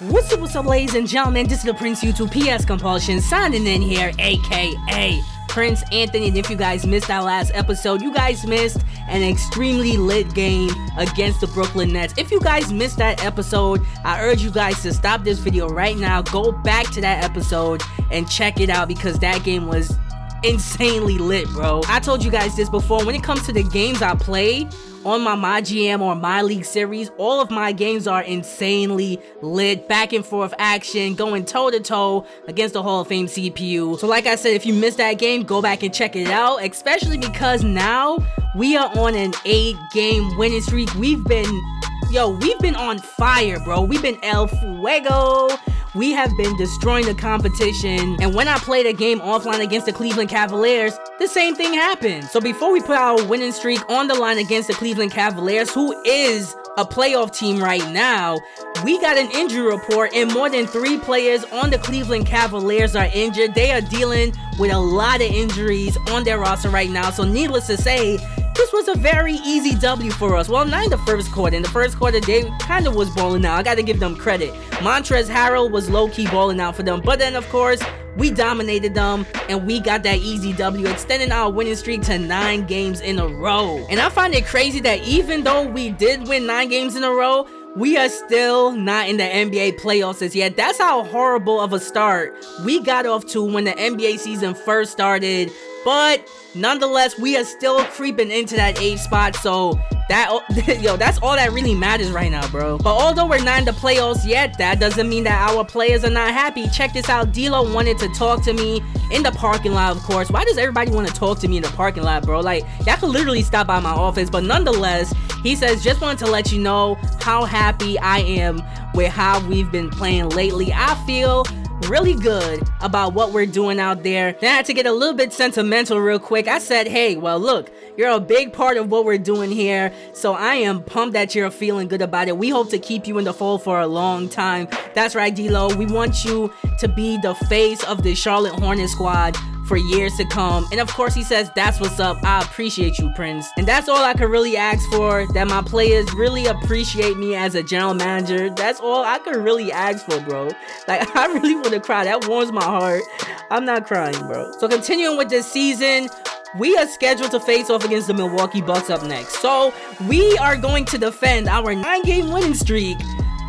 What's up, ladies and gentlemen? This is the Prince YouTube PS Compulsion signing in here, aka Prince Anthony. And if you guys missed our last episode, you guys missed an extremely lit game against the Brooklyn Nets. If you guys missed that episode, I urge you guys to stop this video right now, go back to that episode and check it out because that game was insanely lit, bro. I told you guys this before. When it comes to the games I play on my Mygm or My League series, all of my games are insanely lit, back and forth action, going toe to toe against the Hall of Fame CPU. So like I said, if you missed that game, go back and check it out, especially because now we are on an 8-game winning streak. We've been on fire, bro. We've been El Fuego. We have been destroying the competition, and when I played a game offline against the Cleveland Cavaliers, the same thing happened. So before we put our winning streak on the line against the Cleveland Cavaliers, who is a playoff team right now, we got an injury report, and more than 3 players on the Cleveland Cavaliers are injured. They are dealing with a lot of injuries on their roster right now, so needless to say, this was a very easy W for us. Well, not in the first quarter. In the first quarter, they kind of was balling out. I got to give them credit. Montrezl Harrell was low-key balling out for them. But then, of course, we dominated them, and we got that easy W, extending our winning streak to 9 games in a row. And I find it crazy that even though we did win 9 games in a row, we are still not in the NBA playoffs as yet. That's how horrible of a start we got off to when the NBA season first started. But nonetheless, we are still creeping into that 8th spot, so that's all that really matters right now, bro. But although we're not in the playoffs yet, that doesn't mean that our players are not happy. Check this out. D'Lo wanted to talk to me in the parking lot, of course. Why does everybody want to talk to me in the parking lot, bro? Like, y'all could literally stop by my office. But nonetheless, he says, just wanted to let you know how happy I am with how we've been playing lately. I feel really good about what we're doing out there. Then I had to get a little bit sentimental real quick. I said, hey, well, look, you're a big part of what we're doing here, so I am pumped that you're feeling good about it. We hope to keep you in the fold for a long time. That's right, D'Lo. We want you to be the face of the Charlotte Hornets squad for years to come. And of course, he says, that's what's up. I appreciate you, Prince. And that's all I could really ask for, that my players really appreciate me as a general manager. That's all I could really ask for, bro. Like, I really want to cry. That warms my heart. I'm not crying, bro. So continuing with this season, we are scheduled to face off against the Milwaukee Bucks up next. So we are going to defend our 9-game winning streak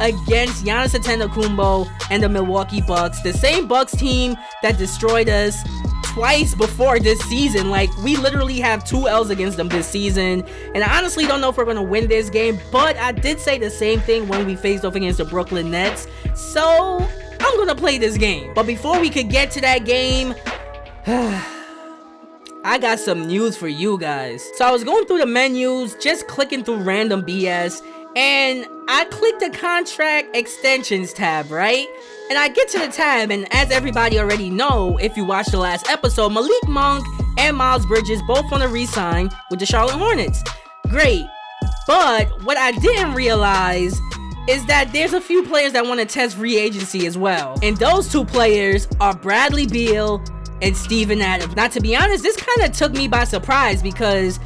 against Giannis Antetokounmpo and the Milwaukee Bucks, the same Bucks team that destroyed us twice before this season. Like, we literally have 2 L's against them this season, and I honestly don't know if we're going to win this game, but I did say the same thing when we faced off against the Brooklyn Nets, so I'm going to play this game. But before we could get to that game, I got some news for you guys. So I was going through the menus, just clicking through random BS, and I clicked the contract extensions tab, right? And I get to the tab, and as everybody already know, if you watched the last episode, Malik Monk and Miles Bridges both want to re-sign with the Charlotte Hornets. Great. But what I didn't realize is that there's a few players that want to test free agency as well. And those 2 players are Bradley Beal and Steven Adams. Now, to be honest, this kind of took me by surprise because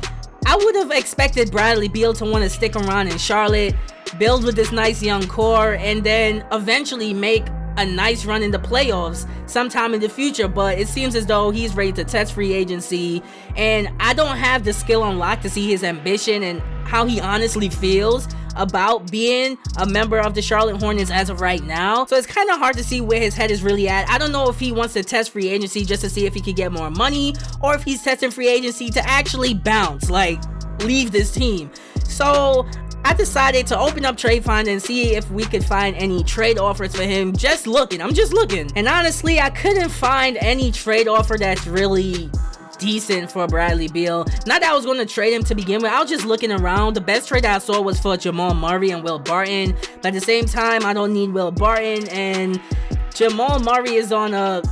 I would have expected Bradley Beal to want to stick around in Charlotte, build with this nice young core, and then eventually make a nice run in the playoffs sometime in the future. But it seems as though he's ready to test free agency, and I don't have the skill unlocked to see his ambition and how he honestly feels about being a member of the Charlotte Hornets as of right now. So it's kind of hard to see where his head is really at. I don't know if he wants to test free agency just to see if he could get more money, or if he's testing free agency to actually bounce, like leave this team. So I decided to open up Trade Finder and see if we could find any trade offers for him. I'm just looking. And honestly, I couldn't find any trade offer that's really decent for Bradley Beal. Not that I was going to trade him to begin with. I was just looking around. The best trade I saw was for Jamal Murray and Will Barton. But at the same time, I don't need Will Barton, and Jamal Murray is on a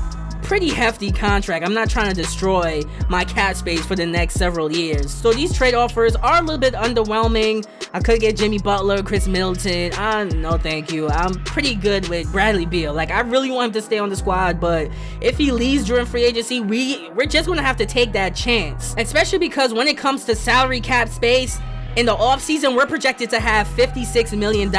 pretty hefty contract. I'm not trying to destroy my cap space for the next several years. So these trade offers are a little bit underwhelming. I could get Jimmy Butler, Chris Middleton. No thank you. I'm pretty good with Bradley Beal. Like, I really want him to stay on the squad, but if he leaves during free agency, we're just gonna have to take that chance. Especially because when it comes to salary cap space, In the offseason, we're projected to have $56 million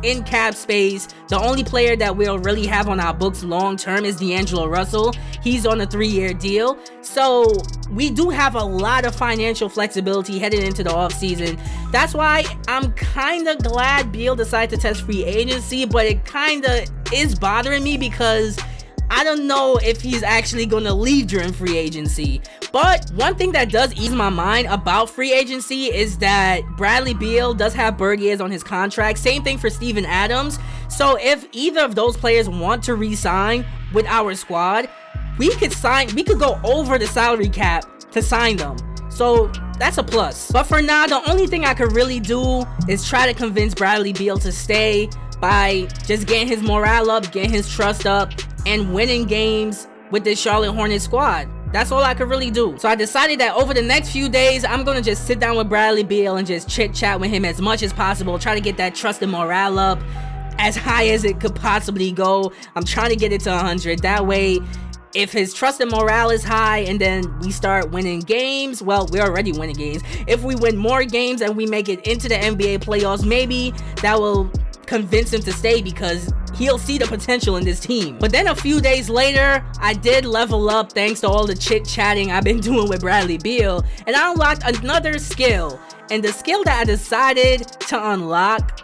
in cap space. The only player that we'll really have on our books long term is D'Angelo Russell. He's on a 3-year deal. So we do have a lot of financial flexibility headed into the offseason. That's why I'm kind of glad Beal decided to test free agency, but it kind of is bothering me because I don't know if he's actually going to leave during free agency. But one thing that does ease my mind about free agency is that Bradley Beal does have bird years on his contract. Same thing for Steven Adams. So if either of those players want to re-sign with our squad, we could go over the salary cap to sign them. So that's a plus. But for now, the only thing I could really do is try to convince Bradley Beal to stay by just getting his morale up, getting his trust up, and winning games with this Charlotte Hornets squad. That's all I could really do. So I decided that over the next few days, I'm going to just sit down with Bradley Beal and just chit chat with him as much as possible. Try to get that trust and morale up as high as it could possibly go. I'm trying to get it to 100. That way, if his trust and morale is high and then we start winning games, well, we're already winning games. If we win more games and we make it into the NBA playoffs, maybe that will convince him to stay because he'll see the potential in this team. But then a few days later, I did level up thanks to all the chit-chatting I've been doing with Bradley Beal, and I unlocked another skill. And the skill that I decided to unlock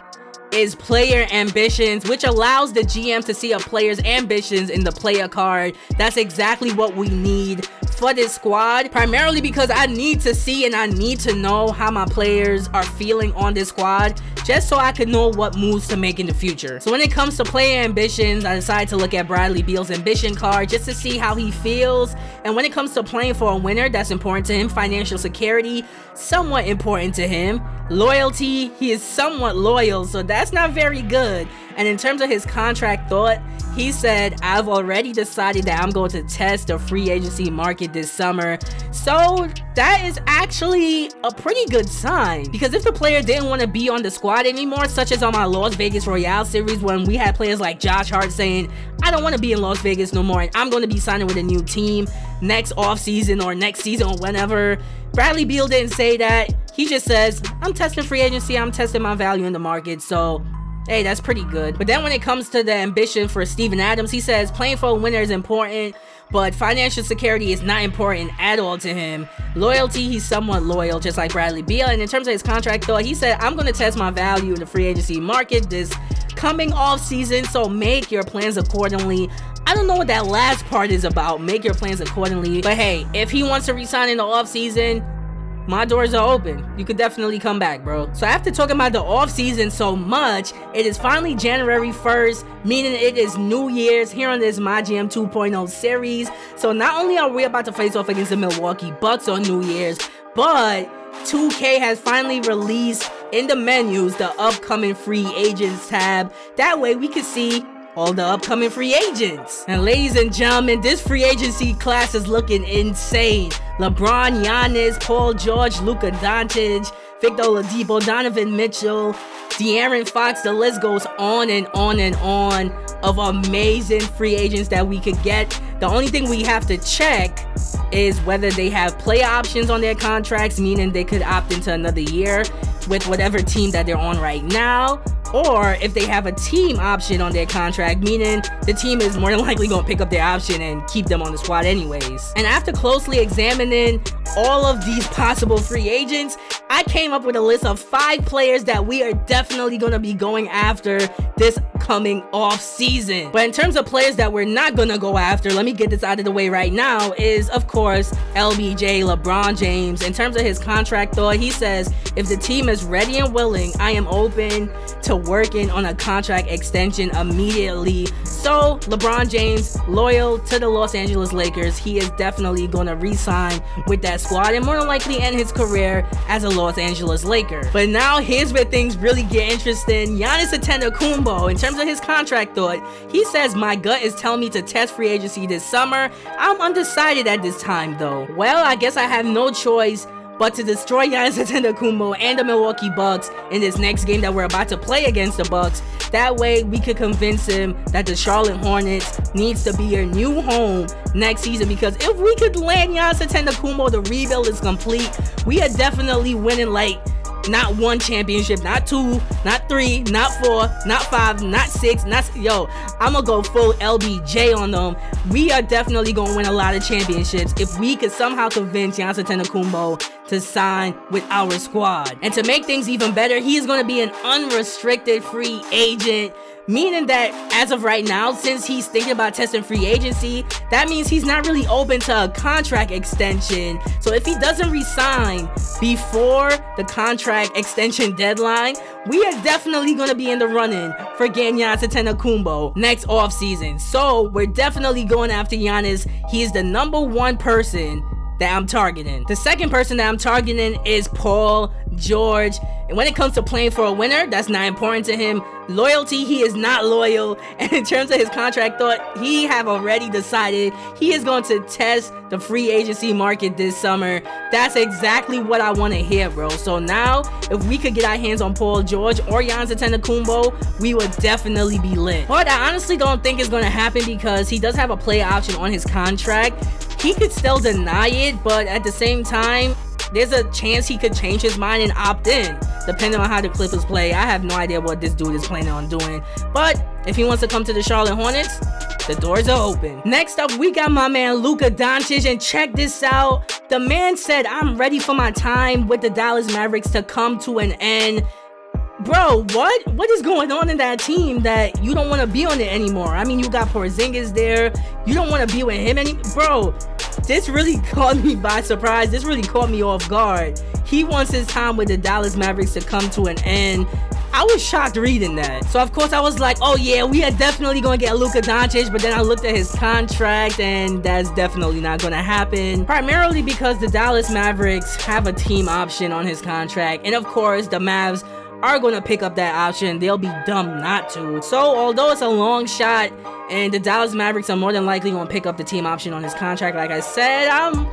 is player ambitions, which allows the GM to see a player's ambitions in the player card. That's exactly what we need for this squad, primarily because I need to see and I need to know how my players are feeling on this squad, just so I can know what moves to make in the future. So when it comes to player ambitions, I decided to look at Bradley Beal's ambition card just to see how he feels. And when it comes to playing for a winner, that's important to him. Financial security, somewhat important to him. Loyalty, he is somewhat loyal, so that's not very good. And in terms of his contract thought, he said, I've already decided that I'm going to test the free agency market this summer. So that is actually a pretty good sign, because if the player didn't want to be on the squad anymore, such as on my Las Vegas Royale series when we had players like Josh Hart saying, I don't want to be in Las Vegas no more and I'm going to be signing with a new team next offseason or next season or whenever, Bradley Beal didn't say that. He just says, I'm testing free agency, I'm testing my value in the market. So hey, that's pretty good. But then when it comes to the ambition for Steven Adams, he says playing for a winner is important, but financial security is not important at all to him. Loyalty, he's somewhat loyal, just like Bradley Beal. And in terms of his contract thought, he said, I'm going to test my value in the free agency market this coming off season, so make your plans accordingly. I don't know what that last part is about, make your plans accordingly. But hey, if he wants to resign in the off season, my doors are open. You could definitely come back, bro. So after talking about the offseason so much, it is finally January 1st, meaning it is New Year's here on this Mygm 2.0 series. So not only are we about to face off against the Milwaukee Bucks on New Year's, but 2K has finally released in the menus the upcoming free agents tab. That way we can see all the upcoming free agents. And ladies and gentlemen, this free agency class is looking insane. LeBron, Giannis, Paul George, Luka Doncic, Victor Oladipo, Donovan Mitchell, De'Aaron Fox, the list goes on and on and on of amazing free agents that we could get. The only thing we have to check is whether they have player options on their contracts, meaning they could opt into another year with whatever team that they're on right now, or if they have a team option on their contract, meaning the team is more than likely going to pick up their option and keep them on the squad anyways. And after closely examining all of these possible free agents, I came up with a list of 5 players that we are definitely going to be going after this coming off season. But in terms of players that we're not going to go after, let me get this out of the way right now, is of course LBJ, LeBron James. In terms of his contract thought, he says, if the team is ready and willing, I am open to working on a contract extension immediately. So LeBron James, loyal to the Los Angeles Lakers, he is definitely going to re-sign with that squad and more than likely end his career as a Los Angeles Laker. But now here's where things really get interesting. Giannis Antetokounmpo, in terms of his contract thought, he says, my gut is telling me to test free agency this summer. I'm undecided at this time though. Well, I guess I have no choice but to destroy Giannis Antetokounmpo and the Milwaukee Bucks in this next game that we're about to play against the Bucks. That way we could convince him that the Charlotte Hornets needs to be your new home next season, because if we could land Giannis Antetokounmpo, the rebuild is complete. We are definitely winning like not 1 championship, not 2, not 3, not 4, not 5, not 6, yo, I'm gonna go full LBJ on them. We are definitely gonna win a lot of championships if we could somehow convince Giannis Antetokounmpo to sign with our squad. And to make things even better, he is gonna be an unrestricted free agent, meaning that as of right now, since he's thinking about testing free agency, that means he's not really open to a contract extension. So if he doesn't resign before the contract extension deadline, we are definitely going to be in the running for getting Giannis Antetokounmpo next offseason. So we're definitely going after Giannis. He is the number 1 person that I'm targeting. The second person that I'm targeting is Paul George. And when it comes to playing for a winner, that's not important to him. Loyalty, he is not loyal. And in terms of his contract thought, he have already decided he is going to test the free agency market this summer. That's exactly what I want to hear, bro. So now, if we could get our hands on Paul George or Giannis Antetokounmpo, we would definitely be lit. But I honestly don't think it's going to happen because he does have a play option on his contract. He could still deny it, but at the same time, there's a chance he could change his mind and opt in, depending on how the Clippers play. I have no idea what this dude is planning on doing. But if he wants to come to the Charlotte Hornets, the doors are open. Next up, we got my man Luka Doncic, and check this out. The man said, I'm ready for my time with the Dallas Mavericks to come to an end. Bro, what is going on in that team that you don't want to be on it anymore? I mean, you got Porzingis there. You don't want to be with him anymore. Bro, this really caught me by surprise. This really caught me off guard. He wants his time with the Dallas Mavericks to come to an end. I was shocked reading that. So, of course, I was like, oh, yeah, we are definitely going to get Luka Doncic. But then I looked at his contract, and that's definitely not going to happen. Primarily because the Dallas Mavericks have a team option on his contract. And, of course, the Mavs are going to pick up that option. They'll be dumb not to. So, although it's a long shot, and the Dallas Mavericks are more than likely going to pick up the team option on his contract, like I said, I'm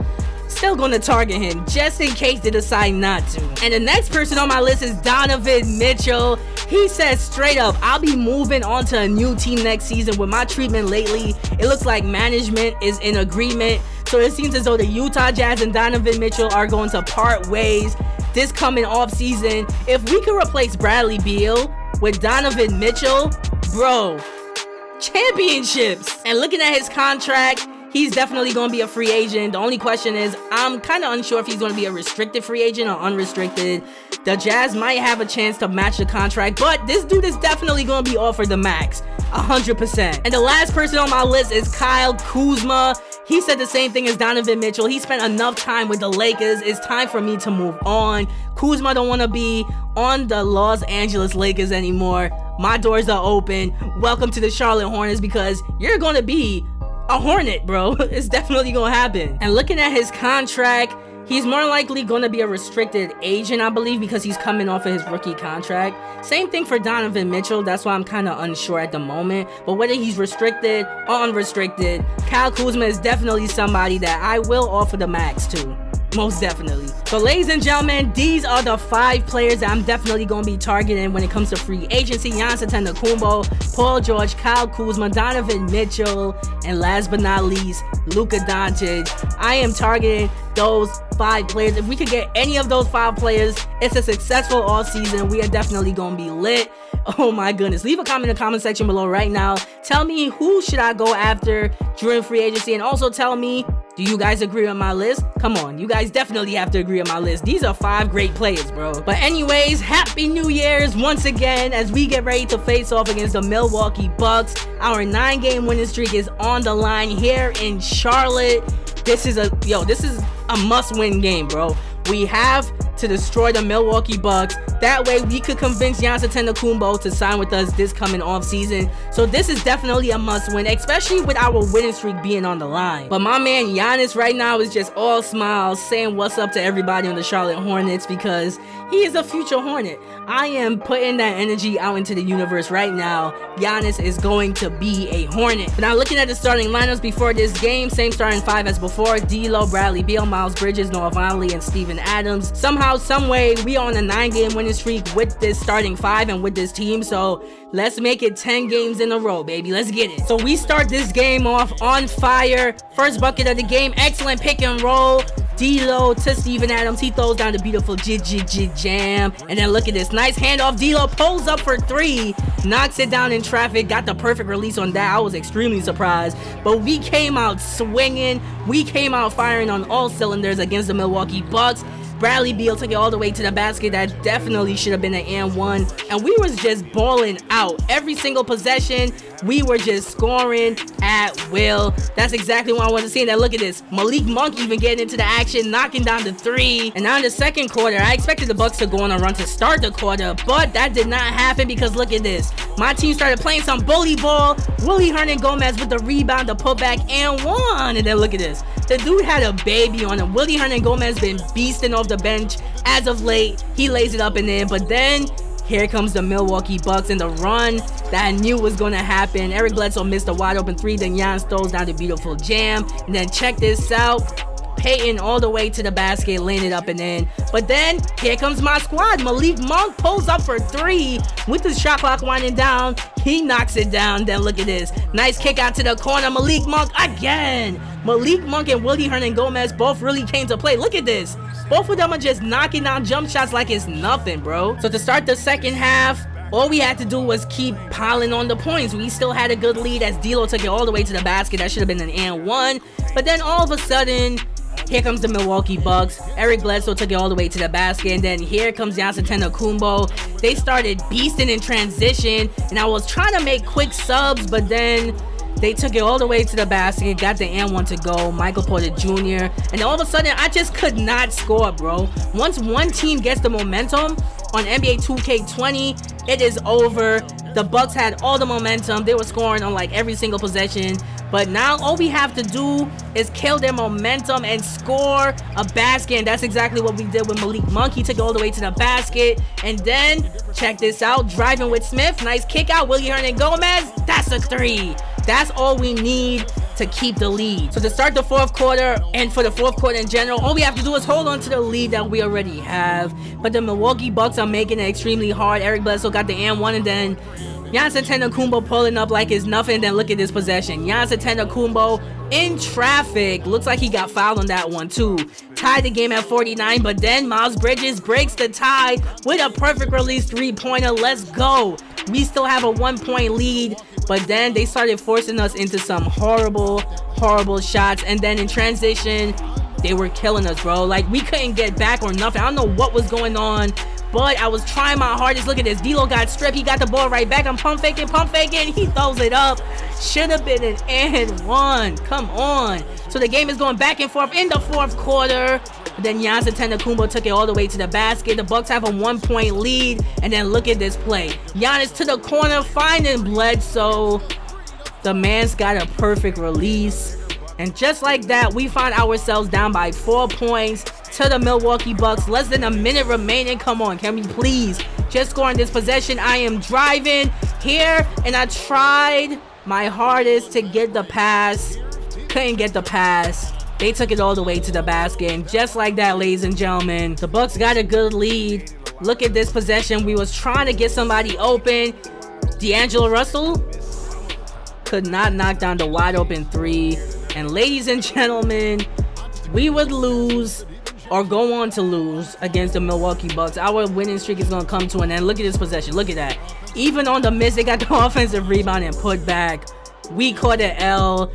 still going to target him just in case they decide not to. And the next person on my list is Donovan Mitchell. He says straight up, I'll be moving on to a new team next season. With my treatment lately, it looks like management is in agreement. So it seems as though the Utah Jazz and Donovan Mitchell are going to part ways this coming off season. If we could replace Bradley Beal with Donovan Mitchell, bro, championships. And looking at his contract, he's definitely going to be a free agent. The only question is, I'm kind of unsure if he's going to be a restricted free agent or unrestricted. The Jazz might have a chance to match the contract, but this dude is definitely going to be offered the max, 100%. And the last person on my list is Kyle Kuzma. He said the same thing as Donovan Mitchell. He spent enough time with the Lakers. It's time for me to move on. Kuzma don't want to be on the Los Angeles Lakers anymore. My doors are open. Welcome to the Charlotte Hornets, because you're going to be a Hornet, bro. It's definitely going to happen. And looking at his contract, he's more likely going to be a restricted agent, I believe, because he's coming off of his rookie contract. Same thing for Donovan Mitchell. That's why I'm kind of unsure at the moment. But whether he's restricted or unrestricted, Kyle Kuzma is definitely somebody that I will offer the max to. Most definitely. So, ladies and gentlemen, these are the 5 players that I'm definitely going to be targeting when it comes to free agency. Giannis Antetokounmpo, Paul George, Kyle Kuzma, Donovan Mitchell, and last but not least, Luka Doncic. I am targeting those 5 players. If we could get any of those 5 players, it's a successful offseason. We are definitely going to be lit. Oh my goodness. Leave a comment in the comment section below right now. Tell me, who should I go after during free agency? And also tell me, do you guys agree on my list? Come on, you guys definitely have to agree on my list. These are 5 great players, bro. But anyways, Happy New Year's once again as we get ready to face off against the Milwaukee Bucks. Our 9-game winning streak is on the line here in Charlotte. This is a must-win game, bro. We have to destroy the Milwaukee Bucks. That way we could convince Giannis Antetokounmpo to sign with us this coming off season. So this is definitely a must-win, especially with our winning streak being on the line. But my man Giannis right now is just all smiles, saying what's up to everybody on the Charlotte Hornets, because he is a future Hornet. I am putting that energy out into the universe right now. Giannis is going to be a Hornet. But now looking at the starting lineups before this game, same starting 5 as before. D'Lo, Bradley Beal, Miles Bridges, Noah Vonleh, and Steven Adams. Somehow, someway, we are on a 9-game winning streak with this starting 5 and with this team. So let's make it 10 games in a row, baby. Let's get it. So we start this game off on fire. First bucket of the game. Excellent pick and roll. D'Lo to Steven Adams. He throws down the beautiful jam. And then look at this. Nice handoff. D'Lo pulls up for 3. Knocks it down in traffic. Got the perfect release on that. I was extremely surprised. But we came out swinging. We came out firing on all cylinders against the Milwaukee Bucks. Bradley Beal took it all the way to the basket. That definitely should have been an and one. And we was just balling out. Every single possession, we were just scoring at will. That's exactly what I want to see. And then look at this. Malik Monk even getting into the action, knocking down the 3. And now in the second quarter, I expected the Bucks to go on a run to start the quarter, but that did not happen because look at this. My team started playing some bully ball. Willie Hernangomez with the rebound, the putback, and 1. And then look at this. The dude had a baby on him. Willie Hernangomez been beasting off the bench as of late. He lays it up and in, but then here comes the Milwaukee Bucks and the run that I knew was going to happen. Eric Bledsoe missed a wide open 3. Then Giannis throws down the beautiful jam. And then check this out. Payton all the way to the basket, laying it up and in. But then here comes my squad. Malik Monk pulls up for 3 with the shot clock winding down. He knocks it down. Then look at this. Nice kick out to the corner. Malik Monk again. Malik Monk and Willie Hernangomez both really came to play. Look at this. Both of them are just knocking down jump shots like it's nothing, bro. So to start the second half, all we had to do was keep piling on the points. We still had a good lead as D'Lo took it all the way to the basket. That should have been an and one. But then all of a sudden, here comes the Milwaukee Bucks. Eric Bledsoe took it all the way to the basket. And then here comes Giannis Antetokounmpo. They started beasting in transition. And I was trying to make quick subs, but then they took it all the way to the basket, got the and one to go, Michael Porter Jr. And all of a sudden, I just could not score, bro. Once one team gets the momentum on NBA 2K20, it is over. The Bucks had all the momentum. They were scoring on like every single possession. But now all we have to do is kill their momentum and score a basket. And that's exactly what we did with Malik Monk. He took it all the way to the basket. And then, check this out, driving with Smith. Nice kick out, Willie Hernangomez. That's a 3. That's all we need to keep the lead. So to start the fourth quarter and for the fourth quarter in general, all we have to do is hold on to the lead that we already have. But the Milwaukee Bucks are making it extremely hard. Eric Bledsoe got the and one, and then Giannis Antetokounmpo pulling up like it's nothing. Then look at this possession. Giannis Antetokounmpo in traffic. Looks like he got fouled on that one too. Tied the game at 49, but then Miles Bridges breaks the tie with a perfect release 3-pointer. Let's go. We still have a 1-point lead, but then they started forcing us into some horrible shots. And then in transition, they were killing us, bro. Like, we couldn't get back or nothing. I don't know what was going on, but I was trying my hardest. Look at this. D'Lo got stripped. He got the ball right back. I'm pump faking. He throws it up. Should have been an and one. Come on. So the game is going back and forth in the fourth quarter. Then Giannis Antetokounmpo took it all the way to the basket. The Bucks have a 1-point lead. And then look at this play. Giannis to the corner, finding Bledsoe. The man's got a perfect release. And just like that, we find ourselves down by 4 points to the Milwaukee Bucks. Less than a minute remaining. Come on, can we please just score in this possession? I am driving here, and I tried my hardest to get the pass. Couldn't get the pass. They took it all the way to the basket. And just like that, ladies and gentlemen, the Bucks got a good lead. Look at this possession. We was trying to get somebody open. D'Angelo Russell could not knock down the wide open 3. And ladies and gentlemen, we would lose or go on to lose against the Milwaukee Bucks. Our winning streak is going to come to an end. Look at this possession. Look at that. Even on the miss, they got the offensive rebound and put back. We caught an L.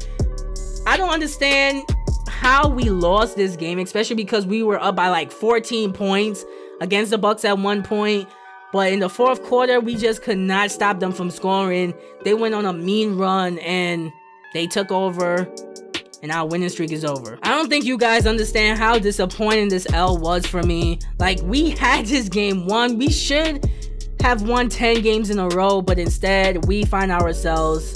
I don't understand how we lost this game, especially because we were up by like 14 points against the Bucks at one point. But in the fourth quarter, we just could not stop them from scoring. They went on a mean run and they took over. And our winning streak is over. I don't think you guys understand how disappointing this L was for me. Like, we had this game won. We should have won 10 games in a row, but instead we find ourselves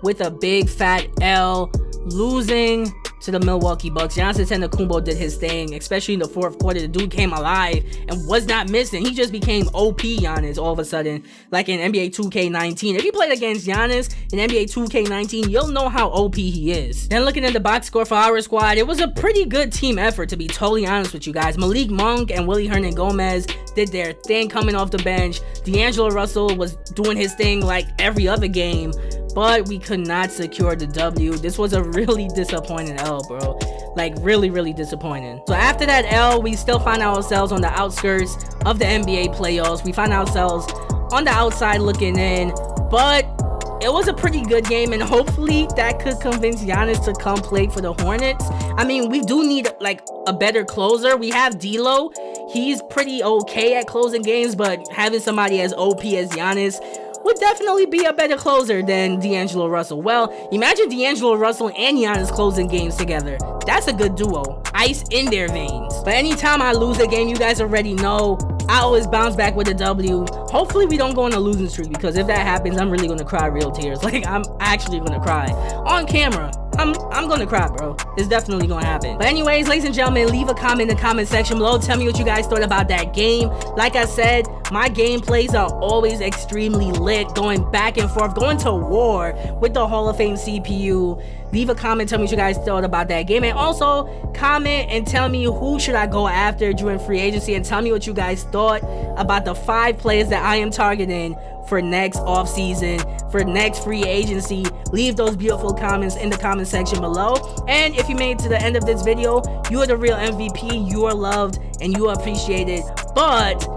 with a big fat L, losing to the Milwaukee Bucks. Giannis Antetokounmpo did his thing, especially in the fourth quarter. The dude came alive and was not missing. He just became OP Giannis all of a sudden, like in NBA 2K19. If you played against Giannis in NBA 2K19, you'll know how OP he is. Then looking at the box score for our squad, it was a pretty good team effort, to be totally honest with you guys. Malik Monk and Willie Hernangomez did their thing coming off the bench. D'Angelo Russell was doing his thing like every other game. but we could not secure the W. This was a really disappointing L, bro. Like, really disappointing. So after that L, we still find ourselves on the outskirts of the NBA playoffs. We find ourselves on the outside looking in, but it was a pretty good game, and hopefully that could convince Giannis to come play for the Hornets. I mean, we do need like a better closer. We have D'Lo. He's pretty okay at closing games, but having somebody as OP as Giannis would definitely be a better closer than D'Angelo Russell. Well, imagine D'Angelo Russell and Giannis closing games together. That's a good duo. Ice in their veins. But anytime I lose a game, you guys already know, I always bounce back with a W. Hopefully we don't go on a losing streak, because if that happens, I'm really gonna cry real tears. Like, I'm actually gonna cry on camera. I'm gonna cry, bro. It's definitely gonna happen. But anyways, ladies and gentlemen, leave a comment in the comment section below. Tell me what you guys thought about that game. Like I said, my gameplays are always extremely lit, going back and forth, going to war with the Hall of Fame CPU. Leave a comment, tell me what you guys thought about that game, and also comment and tell me who should I go after during free agency, and tell me what you guys thought about the 5 players that I am targeting for next offseason, for next free agency. Leave those beautiful comments in the comment section below. And if you made it to the end of this video, you are the real MVP. You are loved and you are appreciated. But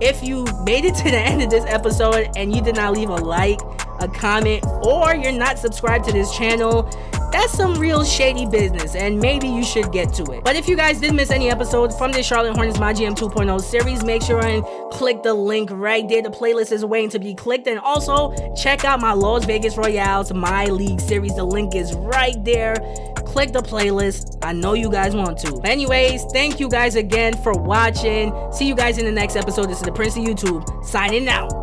if you made it to the end of this episode and you did not leave a like, a comment, or you're not subscribed to this channel, that's some real shady business, and maybe you should get to it. But if you guys did miss any episodes from the Charlotte Hornets Mygm 2.0 series, make sure and click the link right there. The playlist is waiting to be clicked. And also check out my Las Vegas Royales My League series. The link is right there. Click the playlist. I know you guys want to. But anyways, thank you guys again for watching. See you guys in the next episode. This is the Prince of YouTube signing out.